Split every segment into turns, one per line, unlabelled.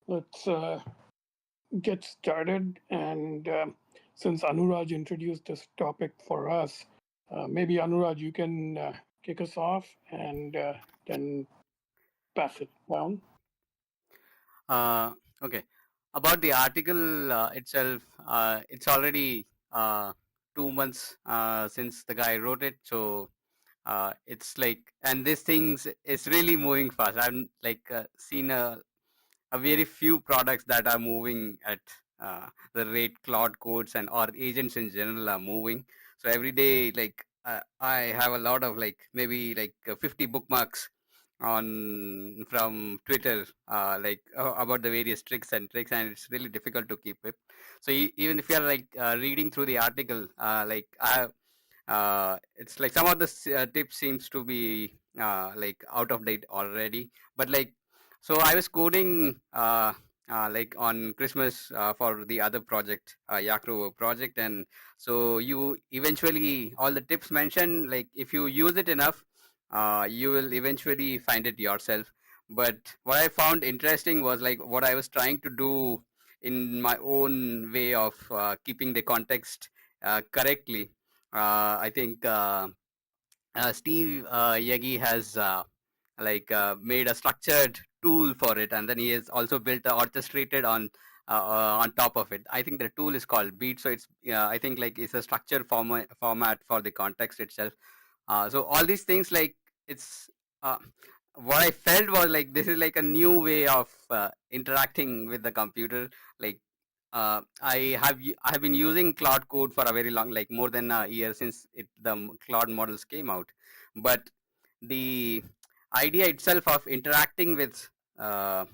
let's get started. And since Anuraj introduced this topic for us, maybe Anuraj, you can kick us off and then pass it down.
Uh, okay. About the article itself, it's already 2 months since the guy wrote it. So it's like, and this things is really moving fast. I've like seen a very few products that are moving at the rate Claude codes and or agents in general are moving. So every day, like I have a lot of like maybe like 50 bookmarks on from Twitter, about the various tricks, and it's really difficult to keep it. So even if you're like reading through the article, it's like some of the tips seems to be like out of date already, but like so I was coding like on Christmas for the other project, Yakro project, and so you eventually all the tips mentioned, like if you use it enough, you will eventually find it yourself. But what I found interesting was like what I was trying to do in my own way of keeping the context correctly. I think Steve Yagi has made a structured tool for it, and then he has also built a orchestrated on top of it. I think the tool is called Beat, so it's I think like it's a structured format for the context itself. So all these things like it's uh, what I felt was like this is like a new way of interacting with the computer. Like I have been using Cloud Code for a very long, like more than a year since Cloud models came out. But the idea itself of interacting with uh,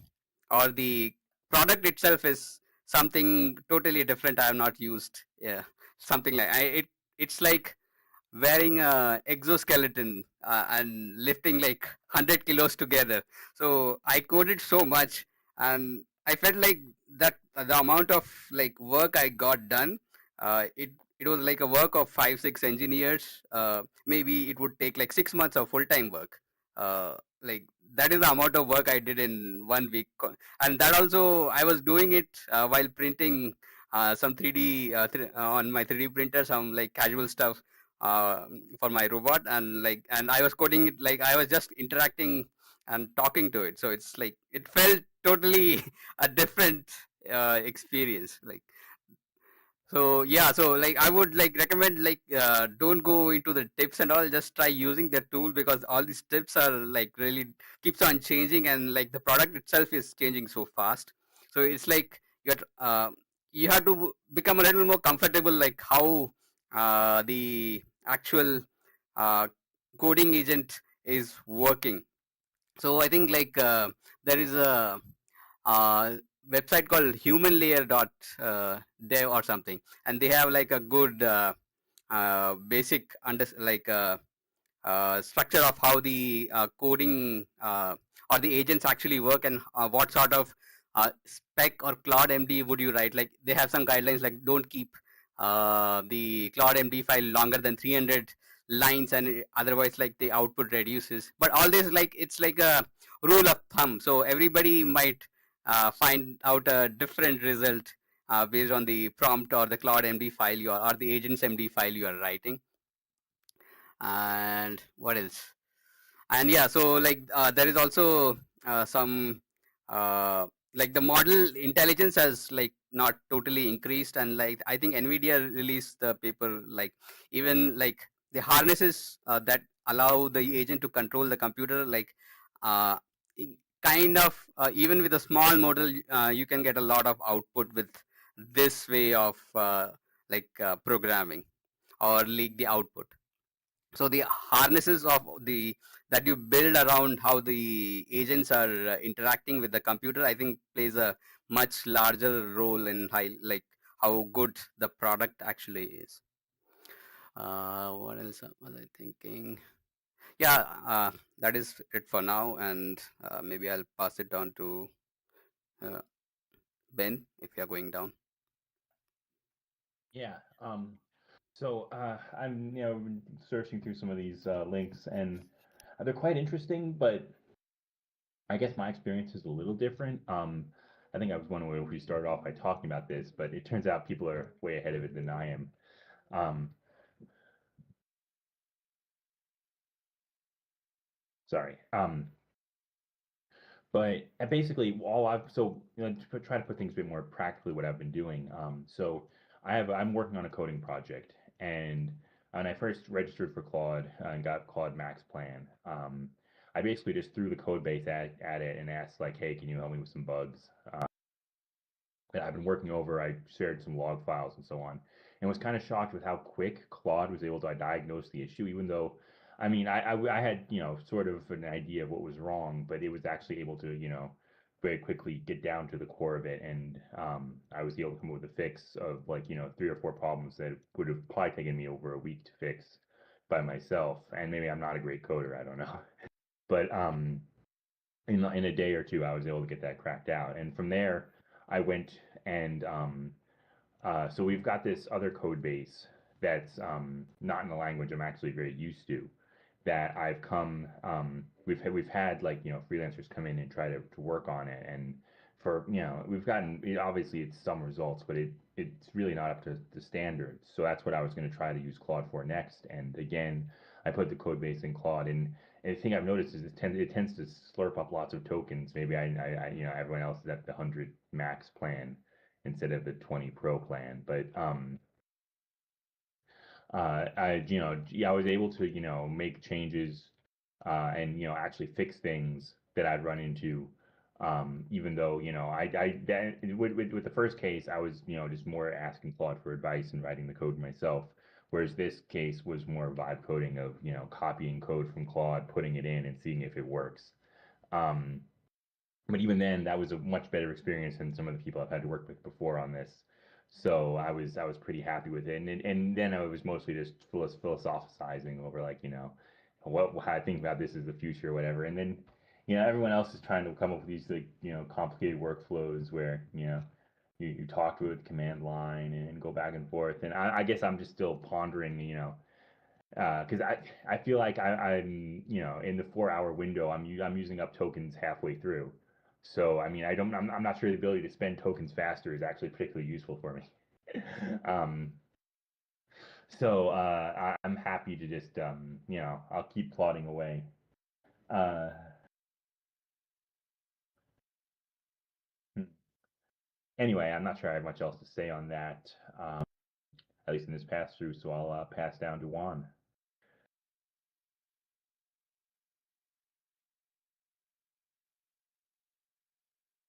or the product itself is something totally different. I have not used. Yeah, something like it's like wearing a exoskeleton and lifting like 100 kilos together. So I coded so much, and I felt like that the amount of like work I got done, it was like a work of 5 6 engineers. Maybe it would take like 6 months of full-time work. Like that is the amount of work I did in 1 week. And that also I was doing it while printing some 3D on my 3D printer, some like casual stuff for my robot, and I was coding it like I was just interacting and talking to it. So it's like it felt totally a different experience. Like so yeah, so like I would like recommend like don't go into the tips and all, just try using the tool, because all these tips are like really keeps on changing, and like the product itself is changing so fast. So it's like you have to become a little more comfortable like how the actual uh, coding agent is working. So I think like there is a uh, website called humanlayer.dev or something, and they have like a good basic structure of how the coding or the agents actually work, and what sort of spec or Claude MD would you write. Like they have some guidelines like don't keep the Claude MD file longer than 300 lines, and otherwise like the output reduces. But all this like it's like a rule of thumb, so everybody might find out a different result based on the prompt or the Claude MD file you are, or the agents MD file you are writing. And what else? And yeah, so like there is also some uh, like the model intelligence has like not totally increased, and like I think Nvidia released the paper, like even like the harnesses that allow the agent to control the computer, like uh, kind of even with a small model you can get a lot of output with this way of programming or leak the output. So the harnesses of the that you build around how the agents are interacting with the computer, I think plays a much larger role in how good the product actually is. What else was I thinking? Yeah, that is it for now, and maybe I'll pass it on to uh, Ben if you're going down.
Yeah. I'm searching through some of these links, and they're quite interesting, but I guess my experience is a little different. I think I was wondering if we started off by talking about this, but it turns out people are way ahead of it than I am. Sorry. But basically, all I've so try to put things a bit more practically what I've been doing. So I'm working on a coding project, and when I first registered for Claude and got Claude Max Plan, I basically just threw the code base at it and asked like, hey, can you help me with some bugs? That I've been working over. I shared some log files and so on, and was kind of shocked with how quick Claude was able to diagnose the issue, even though, I mean, I had, sort of an idea of what was wrong, but it was actually able to, very quickly get down to the core of it. And I was able to come up with a fix of like, 3 or 4 problems that would have probably taken me over a week to fix by myself. And maybe I'm not a great coder, I don't know. But in a day or two, I was able to get that cracked out. And from there, I went and so we've got this other code base that's not in the language I'm actually very used to. That I've come, we've had like freelancers come in and try to work on it, and for we've gotten obviously it's some results, but it's really not up to the standards. So that's what I was going to try to use Claude for next. And again, I put the code base in Claude, and the thing I've noticed is it tends to slurp up lots of tokens. Maybe everyone else is at the 100 max plan instead of the 20 pro plan. But I was able to make changes and actually fix things that I'd run into. Even though with the first case I was just more asking Claude for advice and writing the code myself, whereas this case was more vibe coding of copying code from Claude, putting it in, and seeing if it works. Um, but even then, that was a much better experience than some of the people I've had to work with before on this. So I was pretty happy with it, and then I was mostly just philosophizing over like what how I think about this is the future or whatever, and then everyone else is trying to come up with these like complicated workflows where you talk with command line and go back and forth, and I guess I'm just still pondering because I feel like I'm in the 4 hour window I'm using up tokens halfway through. So I mean I'm not sure the ability to spend tokens faster is actually particularly useful for me. um, so I'm happy to just I'll keep plodding away. Uh, hmm. Anyway, I'm not sure I have much else to say on that, at least in this pass through. So I'll pass down to Juan.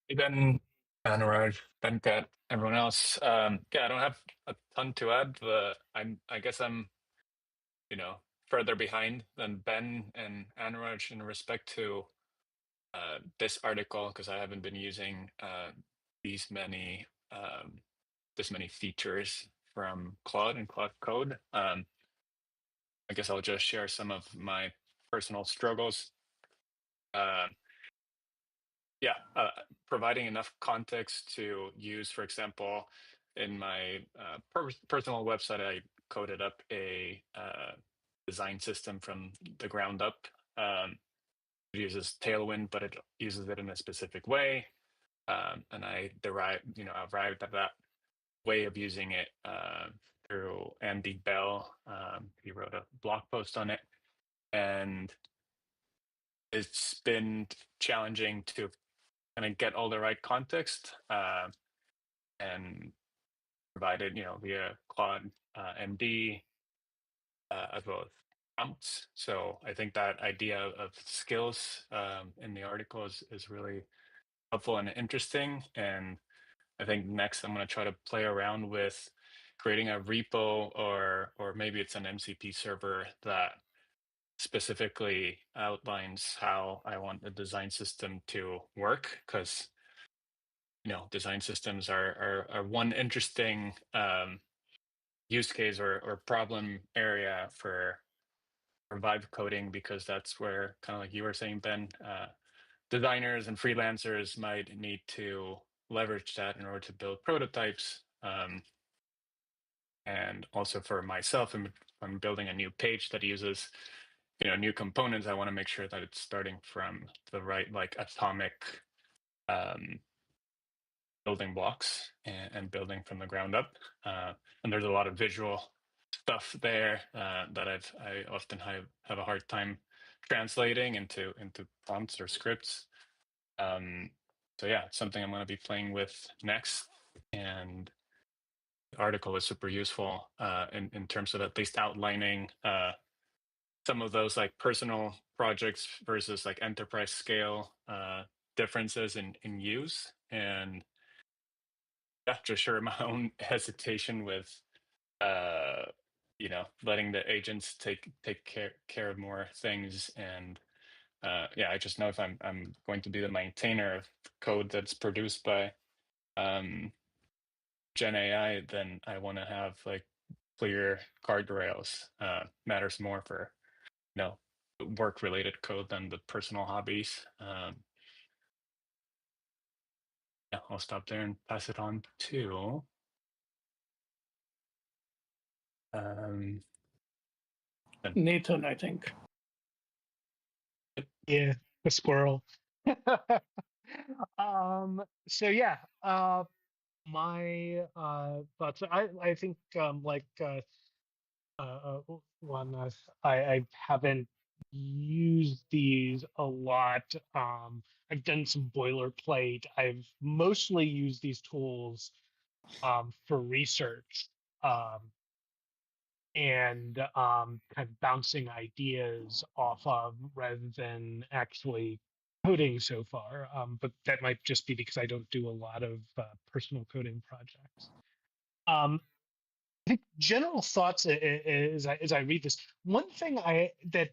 Hey Ben, Anurag, Venkat, everyone else. Yeah, I don't have a ton to add, but I guess I'm, further behind than Ben and Anurag in respect to this article because I haven't been using these many this many features from Claude and Claude Code. I guess I'll just share some of my personal struggles. Uh, Yeah, providing enough context to use, for example, in my personal website, I coded up a design system from the ground up. It uses Tailwind, but it uses it in a specific way. And I arrived at that way of using it through Andy Bell. He wrote a blog post on it. And it's been challenging to kind of get all the right context and provided, via Claude MD as well as prompts. So I think that idea of skills in the article is really helpful and interesting. And I think next I'm going to try to play around with creating a repo or maybe it's an MCP server that specifically outlines how I want the design system to work because design systems are one interesting use case or problem area for vibe coding because that's where kind of like you were saying, Ben, designers and freelancers might need to leverage that in order to build prototypes. And also for myself, if I'm building a new page that uses new components, I want to make sure that it's starting from the right like atomic building blocks and building from the ground up. And there's a lot of visual stuff there that I often have a hard time translating into prompts or scripts. So yeah, it's something I'm going to be playing with next. And the article is super useful in terms of at least outlining some of those like personal projects versus like enterprise scale differences in use. And yeah, just share my own hesitation with letting the agents take care of more things. And yeah, I just know if I'm going to be the maintainer of code that's produced by Gen AI, then I want to have like clear guardrails. Matters more for work related code than the personal hobbies. Yeah, I'll stop there and pass it on to
Nathan, I think.
Yeah, the squirrel. So yeah, my thoughts. I think one I haven't used these a lot. I've done some boilerplate. I've mostly used these tools for research. And kind of bouncing ideas off of rather than actually coding so far. But that might just be because I don't do a lot of personal coding projects. I think general thoughts as I read this. One thing that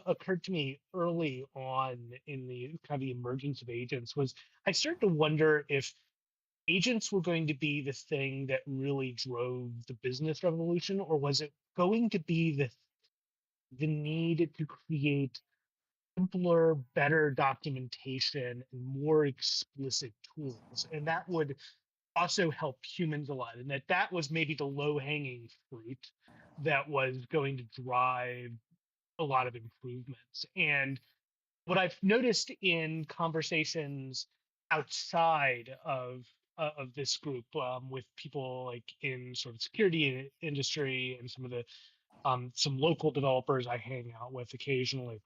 occurred to me early on in the kind of the emergence of agents was I started to wonder if agents were going to be the thing that really drove the business revolution, or was it going to be the need to create simpler, better documentation and more explicit tools? And that would also help humans a lot. And that was maybe the low-hanging fruit that was going to drive a lot of improvements. And what I've noticed in conversations outside of this group with people like in sort of security industry and some of the some local developers I hang out with occasionally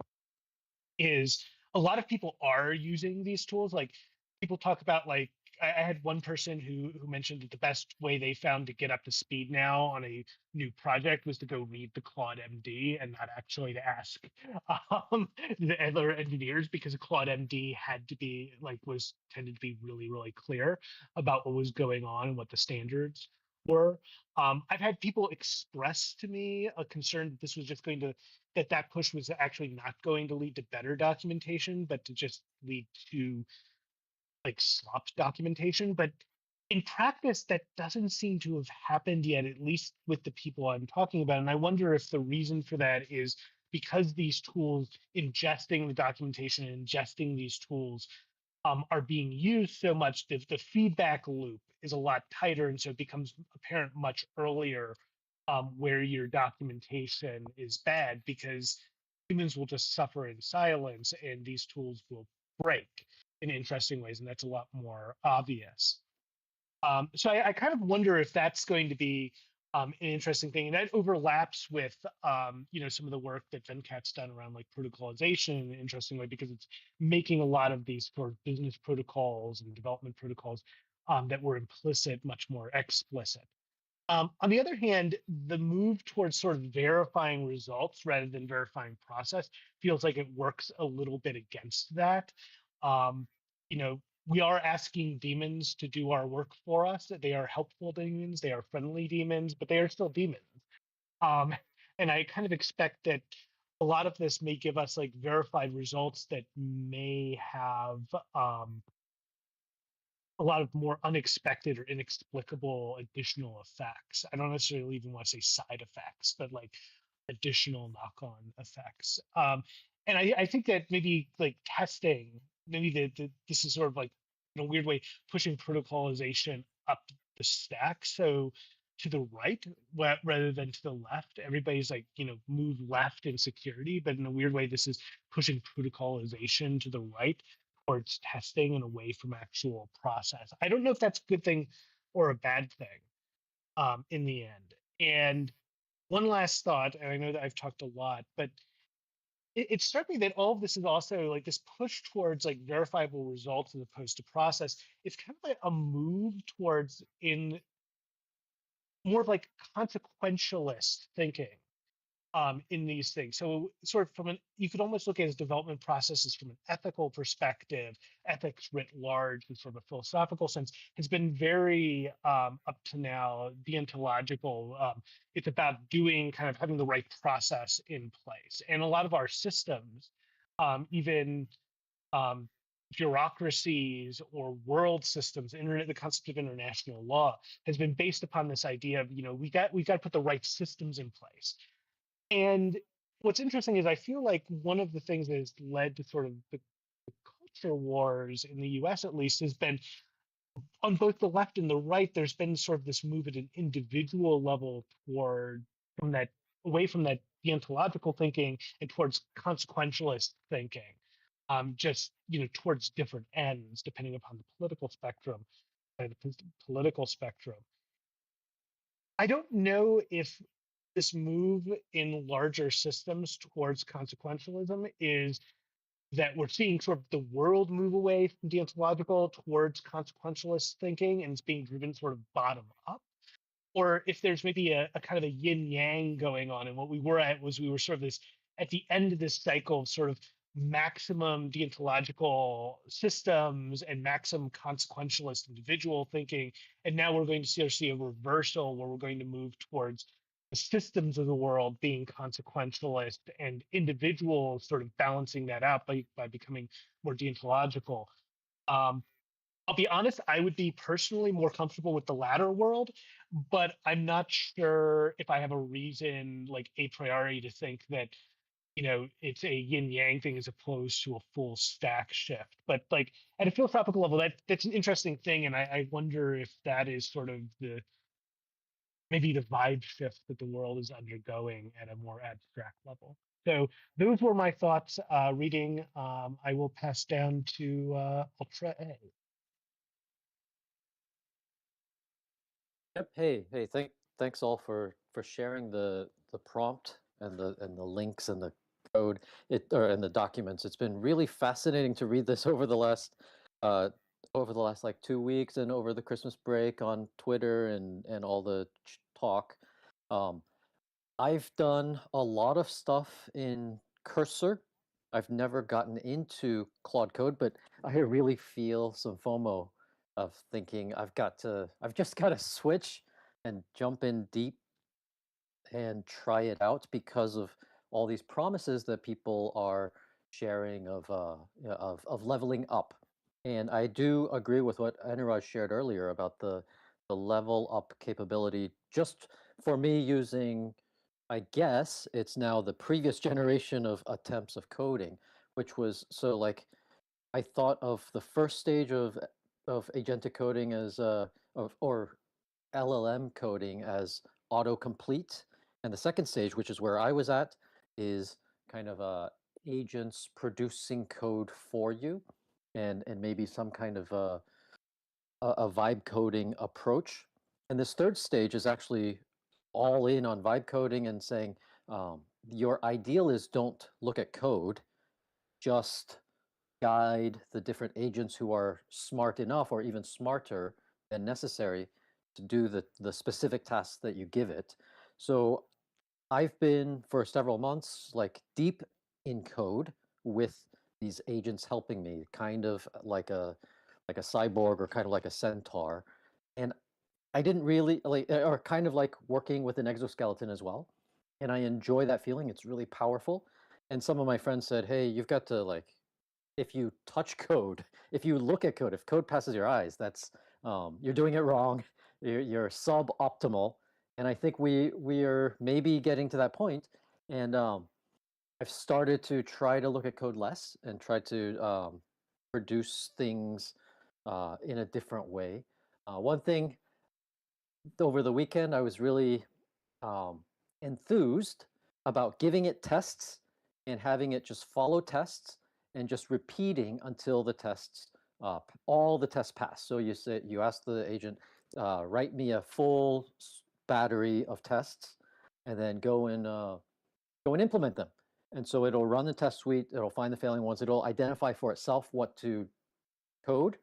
is a lot of people are using these tools. Like people talk about like I had one person who mentioned that the best way they found to get up to speed now on a new project was to go read the Claude MD and not actually to ask the other engineers, because Claude MD had to be like was tended to be really clear about what was going on and what the standards were. I've had people express to me a concern that this was just going to that push was actually not going to lead to better documentation, but to just lead to like slop documentation. But in practice, that doesn't seem to have happened yet, at least with the people I'm talking about. And I wonder if the reason for that is because these tools, ingesting the documentation and ingesting these tools are being used so much that the feedback loop is a lot tighter. And so it becomes apparent much earlier where your documentation is bad, because humans will just suffer in silence and these tools will break in interesting ways. And that's a lot more obvious. So I kind of wonder if that's going to be an interesting thing, and that overlaps with some of the work that Venkat's done around like protocolization in an interesting way, because it's making a lot of these sort of business protocols and development protocols that were implicit much more explicit. On the other hand, the move towards sort of verifying results rather than verifying process feels like it works a little bit against that. Um, we are asking demons to do our work for us. They are helpful demons, they are friendly demons, but they are still demons. And I kind of expect that a lot of this may give us like verified results that may have a lot of more unexpected or inexplicable additional effects. I don't necessarily even want to say side effects, but like additional knock-on effects. And I think that maybe like testing, maybe this is sort of like in a weird way pushing protocolization up the stack. So to the right rather than to the left. Everybody's like, move left in security, but in a weird way, this is pushing protocolization to the right towards testing and away from actual process. I don't know if that's a good thing or a bad thing in the end. And one last thought, and I know that I've talked a lot, but it struck me that all of this is also like this push towards like verifiable results as opposed to process. It's kind of like a move towards in more of like consequentialist thinking in these things. So sort of from an, you could almost look at it as development processes from an ethical perspective, ethics writ large in sort of a philosophical sense has been very up to now deontological. It's about doing kind of having the right process in place. And a lot of our systems, even um, bureaucracies or world systems, internet, the concept of international law has been based upon this idea of, we got to put the right systems in place. And what's interesting is I feel like one of the things that has led to sort of the culture wars in the US, at least, has been on both the left and the right. There's been sort of this move at an individual level toward from that away from that deontological thinking and towards consequentialist thinking, just towards different ends depending upon the political spectrum and the political spectrum. I don't know if this move in larger systems towards consequentialism is that we're seeing sort of the world move away from deontological towards consequentialist thinking and it's being driven sort of bottom up, or if there's maybe a kind of a yin yang going on. And what we were at was we were sort of this at the end of this cycle of sort of maximum deontological systems and maximum consequentialist individual thinking. And now we're going to see a reversal where we're going to move towards the systems of the world being consequentialist and individuals sort of balancing that out by becoming more deontological. I'll be honest, I would be personally more comfortable with the latter world, but I'm not sure if I have a reason, like a priori, to think that, it's a yin yang thing as opposed to a full stack shift. But like at a philosophical level, that's an interesting thing. And I wonder if that is sort of maybe the vibe shift that the world is undergoing at a more abstract level. So those were my thoughts reading. I will pass down to Ultra A.
Yep. Hey, thanks all for sharing the prompt and the links and the code and the documents. It's been really fascinating to read this over the last like 2 weeks and over the Christmas break on Twitter and all the talk. I've done a lot of stuff in Cursor. I've never gotten into Claude Code, but I really feel some FOMO of thinking I've just got to switch and jump in deep and try it out because of all these promises that people are sharing of leveling up. And I do agree with what Anurag shared earlier about the level up capability. Just for me using, I guess it's now the previous generation of attempts of coding, which was so like I thought of the first stage of agentic coding as or LLM coding as autocomplete, and the second stage, which is where I was at, is kind of agents producing code for you, and maybe some kind of a vibe coding approach. And this third stage is actually all in on vibe coding and saying your ideal is don't look at code, just guide the different agents who are smart enough or even smarter than necessary to do the specific tasks that you give it. So I've been for several months like deep in code with these agents helping me, kind of like a cyborg or kind of like a centaur. And I didn't really like, or kind of like working with an exoskeleton as well. And I enjoy that feeling. It's really powerful. And some of my friends said, hey, you've got to like, if you touch code, if you look at code, if code passes your eyes, that's you're doing it wrong. You're suboptimal. And I think we are maybe getting to that point. And I've started to try to look at code less and try to produce things in a different way. One thing over the weekend, I was really enthused about giving it tests and having it just follow tests and just repeating until the tests, all the tests pass. So you ask the agent, write me a full battery of tests, and then go and implement them. And so it'll run the test suite, it'll find the failing ones, it'll identify for itself what to code,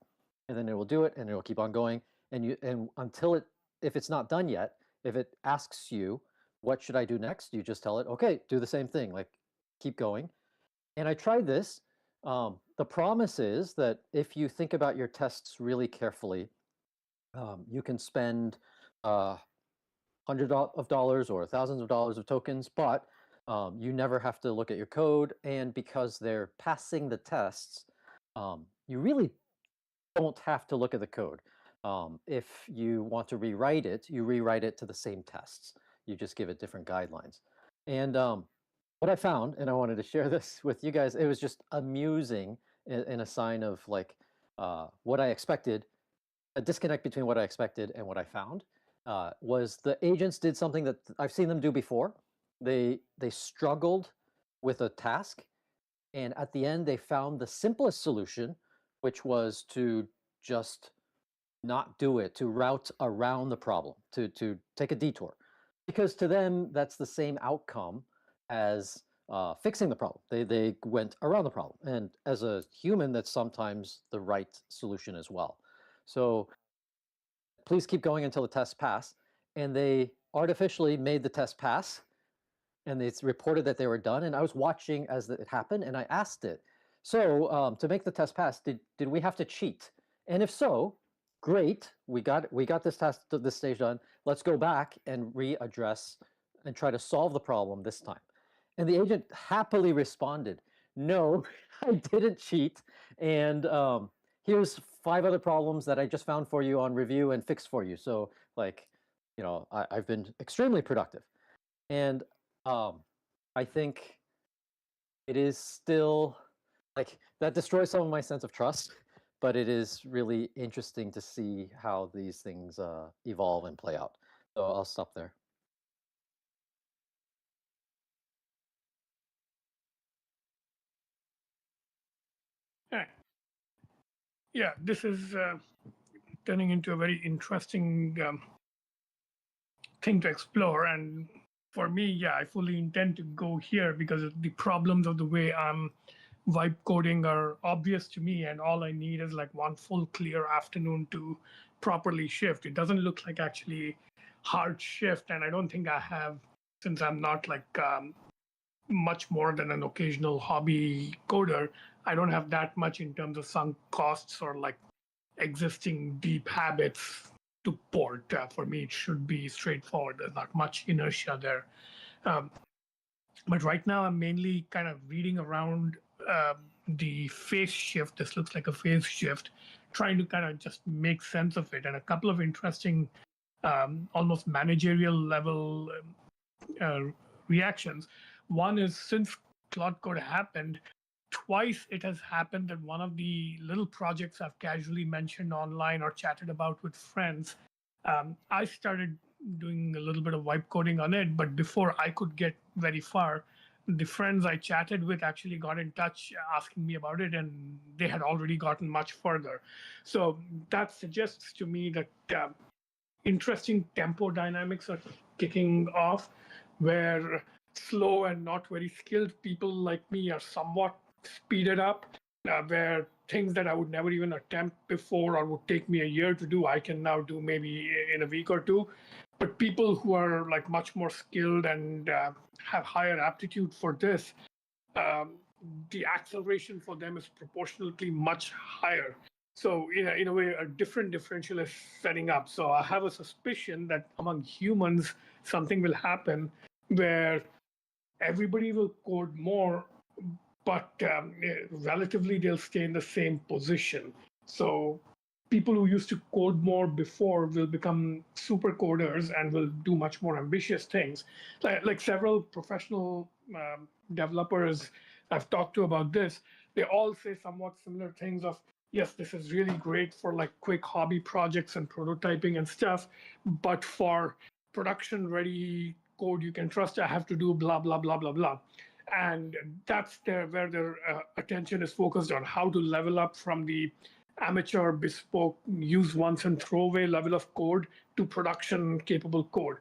and then it will do it, and it will keep on going. And until if it's not done yet, if it asks you, what should I do next? You just tell it, okay, do the same thing, like keep going. And I tried this. The promise is that if you think about your tests really carefully, you can spend hundreds of dollars or thousands of dollars of tokens, but you never have to look at your code. And because they're passing the tests, you really don't have to look at the code. If you want to rewrite it, you rewrite it to the same tests. You just give it different guidelines. And what I found, and I wanted to share this with you guys, it was just amusing in a sign of like what I expected, a disconnect between what I expected and what I found, was the agents did something that I've seen them do before. They struggled with a task, and at the end they found the simplest solution, which was to just not do it, to route around the problem, to take a detour. Because to them, that's the same outcome as fixing the problem. They went around the problem. And as a human, that's sometimes the right solution as well. So please keep going until the tests pass. And they artificially made the test pass, and they reported that they were done. And I was watching as it happened, and I asked it, so to make the test pass, did we have to cheat? And if so, great, we got this test, this stage done. Let's go back and readdress and try to solve the problem this time. And the agent happily responded, no, I didn't cheat. And here's 5 other problems that I just found for you on review and fixed for you. So like, you know, I've been extremely productive. And I think it is still like that destroys some of my sense of trust, but it is really interesting to see how these things evolve and play out. So I'll stop there.
Yeah, this is turning into a very interesting thing to explore. And for me, yeah, I fully intend to go here because the problems of the way I'm vibe coding are obvious to me, and all I need is like one full clear afternoon to properly shift. It doesn't look like actually hard shift, and I don't think I have, since I'm not like much more than an occasional hobby coder, I don't have that much in terms of sunk costs or like existing deep habits to port. For me, it should be straightforward. There's not much inertia there. But right now, I'm mainly kind of reading around the phase shift. This looks like a phase shift, trying to kind of just make sense of it. And a couple of interesting, almost managerial level reactions. One is, since Claude Code happened, twice it has happened that one of the little projects I've casually mentioned online or chatted about with friends, I started doing a little bit of vibe coding on it, but before I could get very far, the friends I chatted with actually got in touch asking me about it, and they had already gotten much further. So that suggests to me that interesting tempo dynamics are kicking off, where slow and not very skilled people like me are somewhat speeded up, where things that I would never even attempt before or would take me a year to do, I can now do maybe in a week or two. But people who are like much more skilled and have higher aptitude for this, the acceleration for them is proportionately much higher. So in a way, a different differential is setting up. So I have a suspicion that among humans, something will happen where everybody will code more, but relatively they'll stay in the same position. So people who used to code more before will become super coders and will do much more ambitious things. Like several professional developers I've talked to about this, they all say somewhat similar things of, yes, this is really great for like quick hobby projects and prototyping and stuff, but for production ready code you can trust, I have to do blah, blah, blah, blah, blah. And that's where their attention is focused on how to level up from the amateur, bespoke, use once and throw away level of code to production capable code.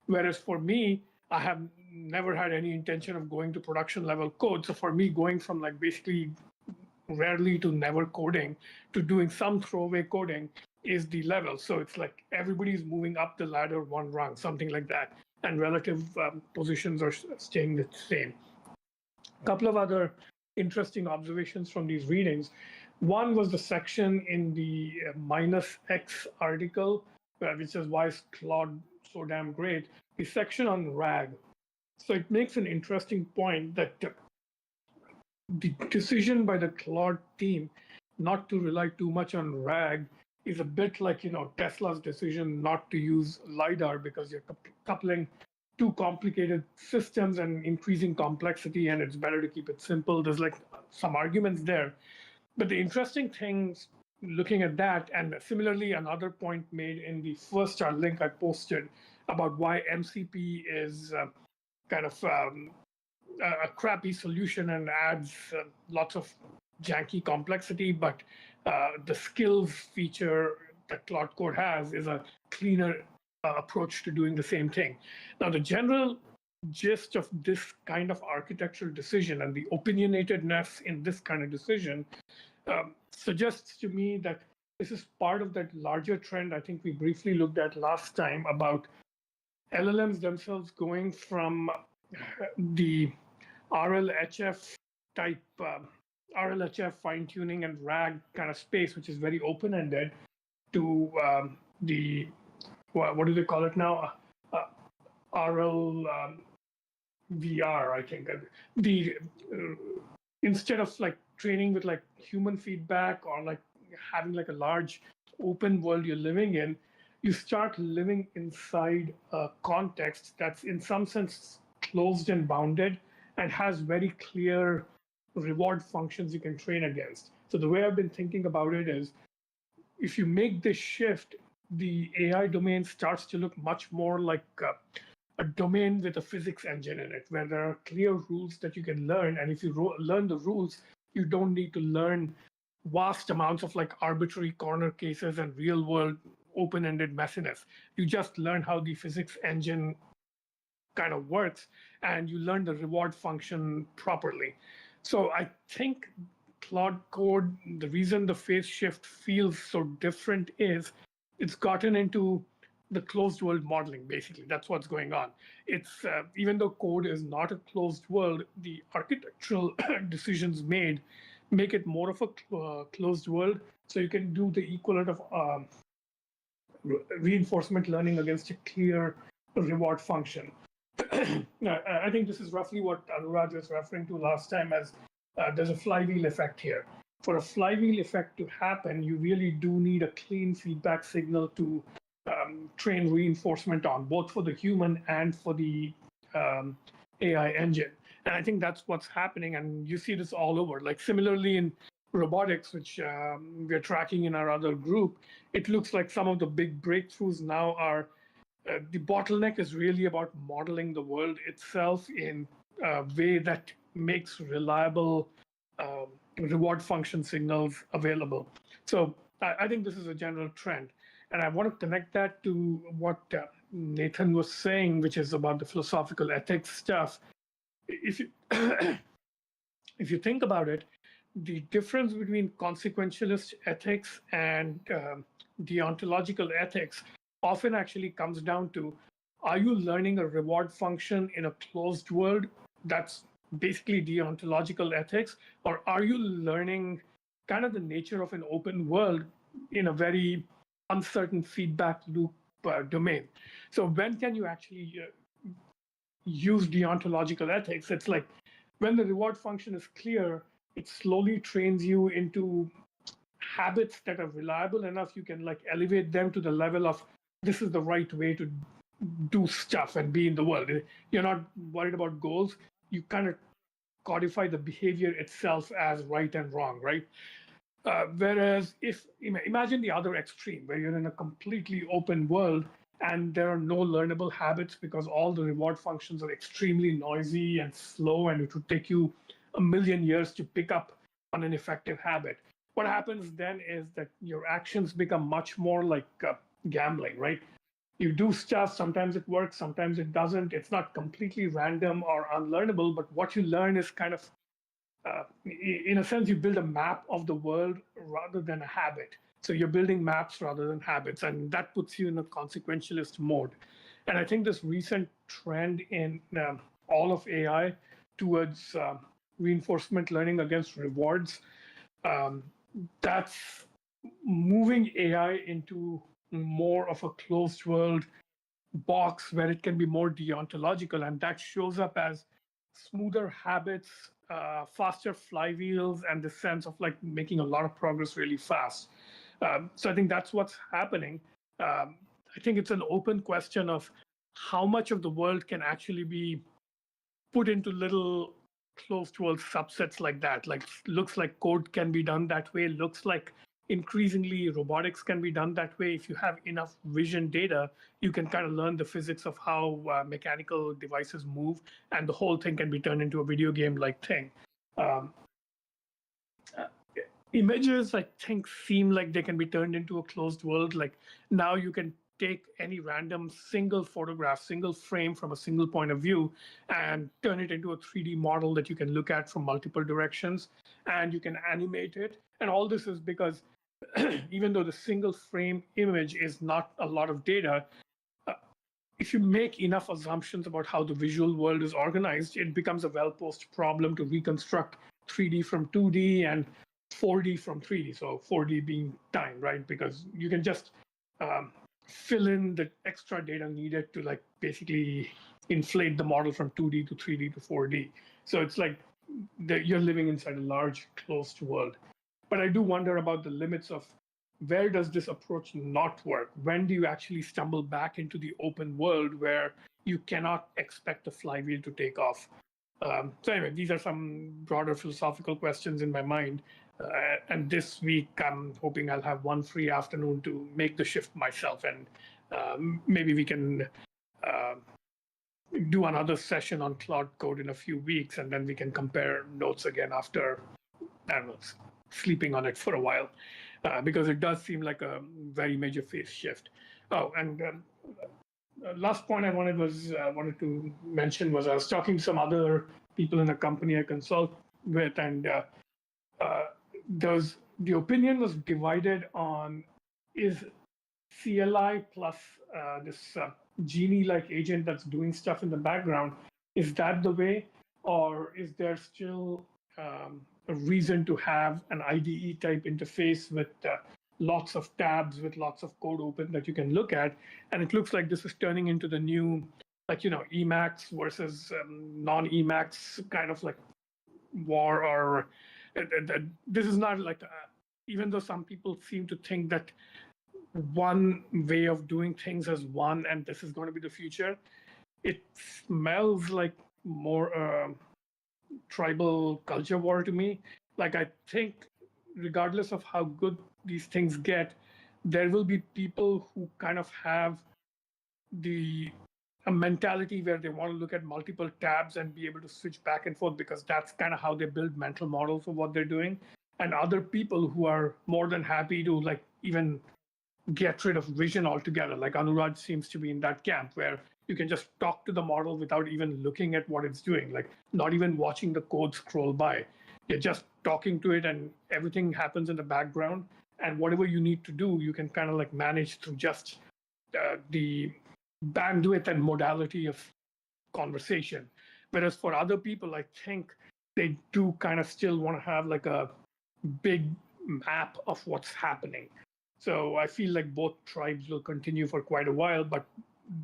Whereas for me, I have never had any intention of going to production level code. So for me, going from like basically rarely to never coding to doing some throwaway coding is the level. So it's like everybody's moving up the ladder one rung, something like that. And relative positions are staying the same. A couple of other interesting observations from these readings. One was the section in the minus X article, which is why is Claude so damn great, the section on RAG. So it makes an interesting point that the decision by the Claude team not to rely too much on RAG is a bit like, Tesla's decision not to use LiDAR because you're coupling two complicated systems and increasing complexity, and it's better to keep it simple. There's like some arguments there. But the interesting things looking at that, and similarly, another point made in the first link I posted about why MCP is kind of a crappy solution and adds lots of janky complexity, but the skills feature that Claude Code has is a cleaner approach to doing the same thing. Now, the general gist of this kind of architectural decision and the opinionatedness in this kind of decision suggests to me that this is part of that larger trend I think we briefly looked at last time about LLMs themselves going from the RLHF type, RLHF fine tuning and RAG kind of space, which is very open ended, to the, what do they call it now? RL VR, I think. The instead of like training with like human feedback or like having like a large open world you're living in, you start living inside a context that's in some sense closed and bounded and has very clear reward functions you can train against. So the way I've been thinking about it is, if you make this shift, the AI domain starts to look much more like a domain with a physics engine in it, where there are clear rules that you can learn. And if you learn the rules, you don't need to learn vast amounts of like arbitrary corner cases and real world open-ended messiness. You just learn how the physics engine kind of works and you learn the reward function properly. So I think Claude Code, the reason the phase shift feels so different is it's gotten into the closed world modeling, basically. That's what's going on. It's even though code is not a closed world, the architectural decisions made make it more of a closed world. So you can do the equivalent of reinforcement learning against a clear reward function. I think this is roughly what Anurag was referring to last time as there's a flywheel effect here. For a flywheel effect to happen, you really do need a clean feedback signal to train reinforcement on, both for the human and for the AI engine. And I think that's what's happening. And you see this all over. Like similarly in robotics, which we're tracking in our other group, it looks like some of the big breakthroughs now are the bottleneck is really about modeling the world itself in a way that makes reliable reward function signals available. So I think this is a general trend. And I want to connect that to what Nathan was saying, which is about the philosophical ethics stuff. If you, if you think about it, the difference between consequentialist ethics and deontological ethics often actually comes down to, are you learning a reward function in a closed world that's basically deontological ethics, or are you learning kind of the nature of an open world in a very uncertain feedback loop domain? So when can you actually use deontological ethics? It's like when the reward function is clear, it slowly trains you into habits that are reliable enough. You can like elevate them to the level of this is the right way to do stuff and be in the world. You're not worried about goals. You kind of codify the behavior itself as right and wrong, right? Whereas if imagine the other extreme, where you're in a completely open world and there are no learnable habits because all the reward functions are extremely noisy and slow, and it would take you a million years to pick up on an effective habit. What happens then is that your actions become much more like gambling, right? You do stuff, sometimes it works, sometimes it doesn't. It's not completely random or unlearnable, but what you learn is kind of, in a sense, you build a map of the world rather than a habit. So you're building maps rather than habits, and that puts you in a consequentialist mode. And I think this recent trend in all of AI towards reinforcement learning against rewards, um, that's moving AI into more of a closed world box where it can be more deontological, and that shows up as smoother habits, faster flywheels, and the sense of like making a lot of progress really fast. So I think that's what's happening. I think it's an open question of how much of the world can actually be put into little closed world subsets like that. Like, looks like code can be done that way, looks like increasingly robotics can be done that way. If you have enough vision data, you can kind of learn the physics of how mechanical devices move, and the whole thing can be turned into a video game like thing. um, Images, I think, seem like they can be turned into a closed world. Like, now you can take any random single photograph, single frame from a single point of view and turn it into a 3D model that you can look at from multiple directions, and you can animate it. And all this is because even though the single frame image is not a lot of data, if you make enough assumptions about how the visual world is organized, it becomes a well-posed problem to reconstruct 3D from 2D and 4D from 3D. So 4D being time, right? Because you can just fill in the extra data needed to like basically inflate the model from 2D to 3D to 4D. So it's like you're living inside a large closed world. But I do wonder about the limits of where does this approach not work? When do you actually stumble back into the open world where you cannot expect the flywheel to take off? So anyway, these are some broader philosophical questions in my mind. And this week, I'm hoping I'll have one free afternoon to make the shift myself, and maybe we can do another session on Claude Code in a few weeks, and then we can compare notes again after, I don't know, sleeping on it for a while, because it does seem like a very major phase shift. Oh, and last point I wanted to mention was I was talking to some other people in a company I consult with, and the opinion was divided on, is CLI plus this Genie-like agent that's doing stuff in the background, is that the way, or is there still a reason to have an IDE type interface with lots of tabs, with lots of code open that you can look at? And it looks like this is turning into the new, like, Emacs versus non-Emacs kind of like war, or this is not like, even though some people seem to think that one way of doing things has won and this is going to be the future, it smells like more tribal culture war to me. Like, I think regardless of how good these things get, there will be people who kind of have a mentality where they want to look at multiple tabs and be able to switch back and forth, because that's kind of how they build mental models of what they're doing. And other people who are more than happy to like even get rid of vision altogether. Like Anuraj seems to be in that camp where you can just talk to the model without even looking at what it's doing, like not even watching the code scroll by. You're just talking to it and everything happens in the background. And whatever you need to do, you can kind of like manage through just the bandwidth and modality of conversation. Whereas for other people, I think they do kind of still want to have like a big map of what's happening. So I feel like both tribes will continue for quite a while, but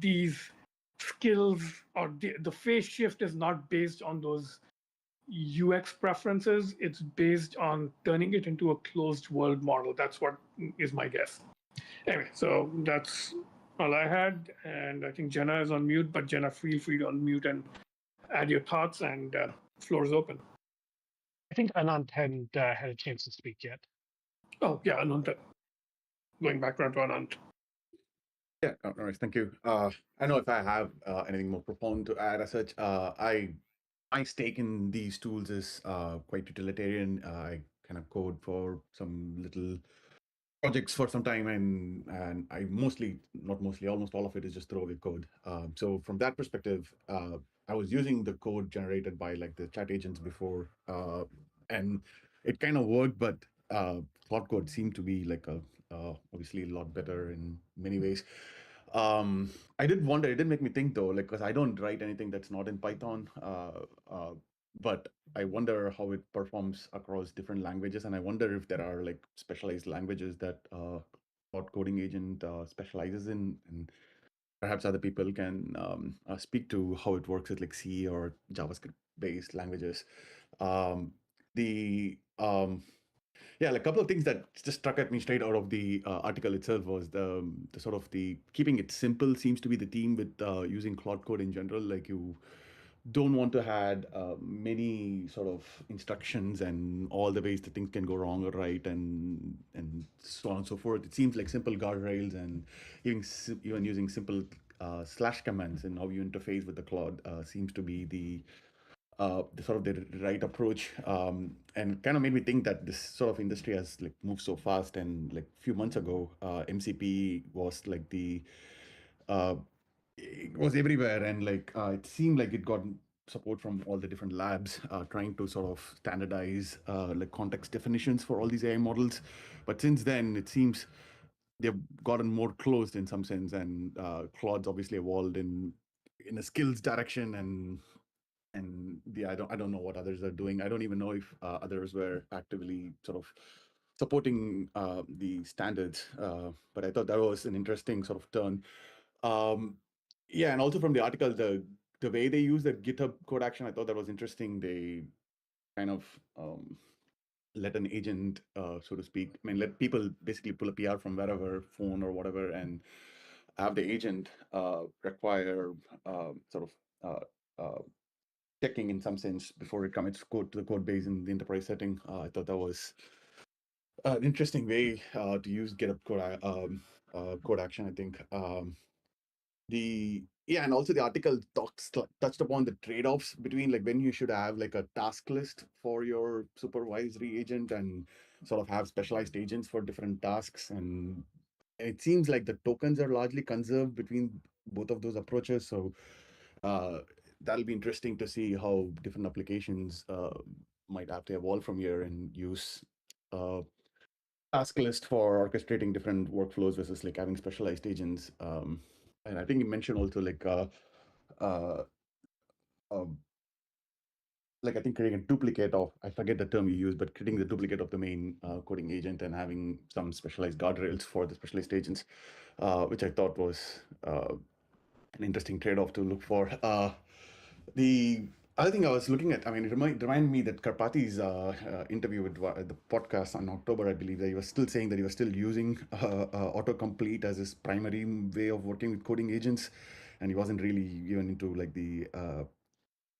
these skills, or the phase shift is not based on those UX preferences. It's based on turning it into a closed world model. That's what is my guess. Anyway, so that's all I had. And I think Jenna is on mute, but Jenna, feel free to unmute and add your thoughts, and floor is open.
I think Anant hadn't had a chance to speak yet.
Oh, yeah, Anant. Going back around to Anant.
Yeah, no worries. Thank you. I know if I have anything more profound to add as such, my stake in these tools is quite utilitarian. I kind of code for some little projects for some time, and I mostly, not mostly, almost all of it is just throwaway code. So from that perspective, I was using the code generated by like the chat agents before, and it kind of worked, but Claude code seemed to be like a obviously a lot better in many ways. I did wonder. It did make me think though, like because I don't write anything that's not in Python. But I wonder how it performs across different languages, and I wonder if there are like specialized languages that Cloud Coding Agent specializes in, and perhaps other people can speak to how it works with like C or JavaScript-based languages. Um, the Yeah, like a couple of things that just struck at me straight out of the article itself was the sort of the keeping it simple seems to be the theme with using Cloud Code in general. Like you don't want to add many sort of instructions and all the ways that things can go wrong or right and so on and so forth. It seems like simple guardrails and even using simple slash commands and how you interface with the Claude seems to be the sort of the right approach, and kind of made me think that this sort of industry has like moved so fast. And like a few months ago, MCP was like uh, it was everywhere, and like it seemed like it got support from all the different labs trying to sort of standardize like context definitions for all these AI models. But since then, it seems they've gotten more closed in some sense, and Claude's obviously evolved in a skills direction, and I don't know what others are doing. I don't even know if others were actively sort of supporting the standards. But I thought that was an interesting sort of turn. Yeah, and also from the article, the way they use the GitHub code action, I thought that was interesting. They kind of let an agent, so to speak, I mean, let people basically pull a PR from wherever, phone or whatever, and have the agent require sort of checking in some sense before it commits code to the code base in the enterprise setting. I thought that was an interesting way to use GitHub code action, I think. And also the article touched upon the trade-offs between like when you should have like a task list for your supervisory agent and sort of have specialized agents for different tasks. And it seems like the tokens are largely conserved between both of those approaches. So uh, that'll be interesting to see how different applications might have to evolve from here and use uh, task list for orchestrating different workflows versus like having specialized agents. And I think you mentioned also uh, um, like I think creating a duplicate of, I forget the term you use, but creating the duplicate of the main coding agent and having some specialized guardrails for the specialized agents, which I thought was an interesting trade-off to look for. The other thing I was looking at, I mean, it reminded me that Karpathi's interview with the podcast on October, I believe, that he was still saying that he was still using autocomplete as his primary way of working with coding agents, and he wasn't really even into like the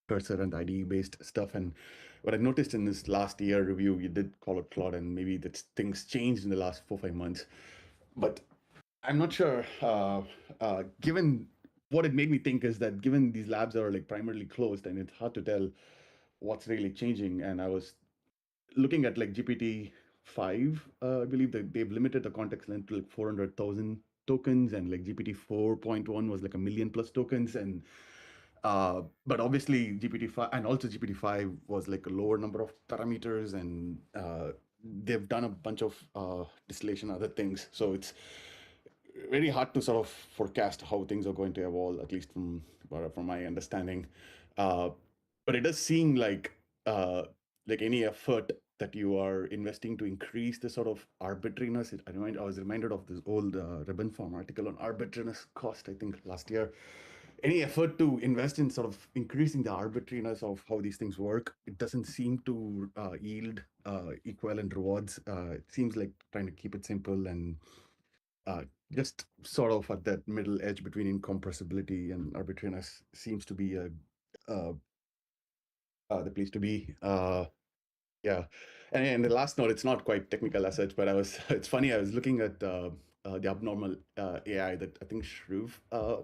cursor and IDE based stuff. And what I noticed in this last year review, you did call it Claude, and maybe that things changed in the last 4 or 5 months, but I'm not sure. Given what it made me think is that given these labs are like primarily closed, and it's hard to tell what's really changing. And I was looking at like GPT-5. I believe that they've limited the context length to like 400,000 tokens, and like GPT 4.1 was like a million plus tokens. And but obviously GPT-5 and also GPT-5 was like a lower number of parameters, and they've done a bunch of distillation, other things. So it's very hard to sort of forecast how things are going to evolve, at least from my understanding. Uh, but it does seem like any effort that you are investing to increase the sort of arbitrariness. I was reminded of this old Ribbon Farm article on arbitrariness cost, I think last year. Any effort to invest in sort of increasing the arbitrariness of how these things work, it doesn't seem to yield equivalent rewards. It seems like trying to keep it simple and uh, just sort of at that middle edge between incompressibility and arbitrariness seems to be uh, the place to be. Yeah. And the last note, it's not quite technical as such, but it's funny. I was looking at the abnormal AI that I think Shrew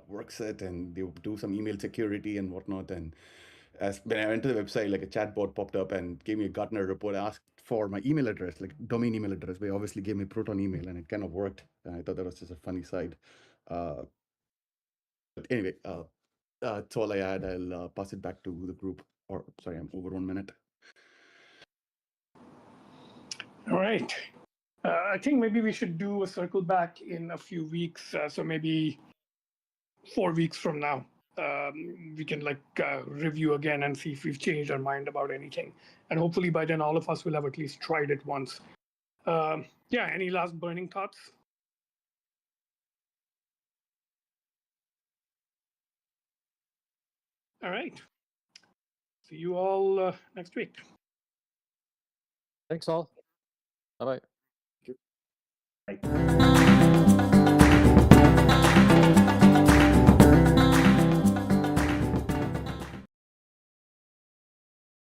works at, and they do some email security and whatnot. And as when I went to the website, like a chatbot popped up and gave me a Gartner report, asked for my email address, like domain email address. They obviously gave me Proton email, and it kind of worked. And I thought that was just a funny side. But anyway, that's all I had. I'll pass it back to the group. Or sorry, I'm over 1 minute.
All right. I think maybe we should do a circle back in a few weeks. So maybe 4 weeks from now, we can review again and see if we've changed our mind about anything. And hopefully by then, all of us will have at least tried it once. Yeah. Any last burning thoughts? All right. See you all next week.
Thanks all. Bye bye.
Right.